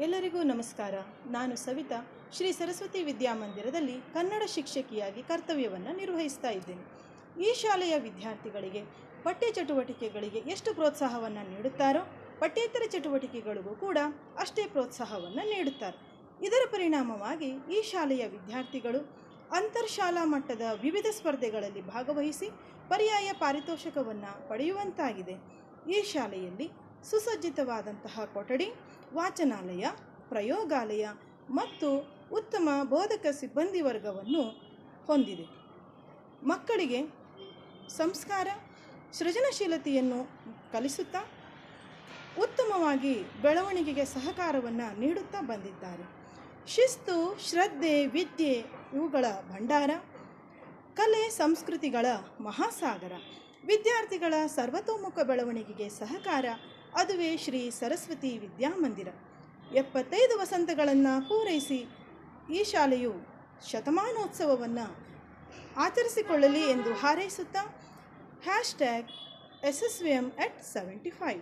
ಎಲ್ಲರಿಗೂ ನಮಸ್ಕಾರ. ನಾನು ಸವಿತಾ. ಶ್ರೀ ಸರಸ್ವತಿ ವಿದ್ಯಾಮಂದಿರದಲ್ಲಿ ಕನ್ನಡ ಶಿಕ್ಷಕಿಯಾಗಿ ಕರ್ತವ್ಯವನ್ನು ನಿರ್ವಹಿಸ್ತಾ ಇದ್ದೇನೆ. ಈ ಶಾಲೆಯ ವಿದ್ಯಾರ್ಥಿಗಳಿಗೆ ಪಠ್ಯ ಚಟುವಟಿಕೆಗಳಿಗೆ ಎಷ್ಟು ಪ್ರೋತ್ಸಾಹವನ್ನು ನೀಡುತ್ತಾರೋ ಪಠ್ಯೇತರ ಚಟುವಟಿಕೆಗಳಿಗೂ ಕೂಡ ಅಷ್ಟೇ ಪ್ರೋತ್ಸಾಹವನ್ನು ನೀಡುತ್ತಾರೆ. ಇದರ ಪರಿಣಾಮವಾಗಿ ಈ ಶಾಲೆಯ ವಿದ್ಯಾರ್ಥಿಗಳು ಅಂತರ್ಶಾಲಾ ಮಟ್ಟದ ವಿವಿಧ ಸ್ಪರ್ಧೆಗಳಲ್ಲಿ ಭಾಗವಹಿಸಿ ಪರ್ಯಾಯ ಪಾರಿತೋಷಕವನ್ನು ಪಡೆಯುವಂತಾಗಿದೆ. ಈ ಶಾಲೆಯಲ್ಲಿ ಸುಸಜ್ಜಿತವಾದಂತಹ ಕೊಠಡಿ, ವಾಚನಾಲಯ, ಪ್ರಯೋಗಾಲಯ ಮತ್ತು ಉತ್ತಮ ಬೋಧಕ ಸಿಬ್ಬಂದಿ ವರ್ಗವನ್ನು ಹೊಂದಿದೆ. ಮಕ್ಕಳಿಗೆ ಸಂಸ್ಕಾರ, ಸೃಜನಶೀಲತೆಯನ್ನು ಕಲಿಸುತ್ತಾ ಉತ್ತಮವಾಗಿ ಬೆಳವಣಿಗೆಗೆ ಸಹಕಾರವನ್ನು ನೀಡುತ್ತಾ ಬಂದಿದ್ದಾರೆ. ಶಿಸ್ತು, ಶ್ರದ್ಧೆ, ವಿದ್ಯೆ ಇವುಗಳ ಭಂಡಾರ, ಕಲೆ ಸಂಸ್ಕೃತಿಗಳ ಮಹಾಸಾಗರ. ವಿದ್ಯಾರ್ಥಿಗಳ ಸರ್ವತೋಮುಖ ಬೆಳವಣಿಗೆಗೆ ಸಹಕಾರ, ಅದುವೇ ಶ್ರೀ ಸರಸ್ವತಿ ವಿದ್ಯಾಮಂದಿರ. 75 ವಸಂತಗಳನ್ನು ಪೂರೈಸಿ ಈ ಶಾಲೆಯು ಶತಮಾನೋತ್ಸವವನ್ನು ಆಚರಿಸಿಕೊಳ್ಳಲಿ ಎಂದು ಹಾರೈಸುತ್ತಾ #SSVM@75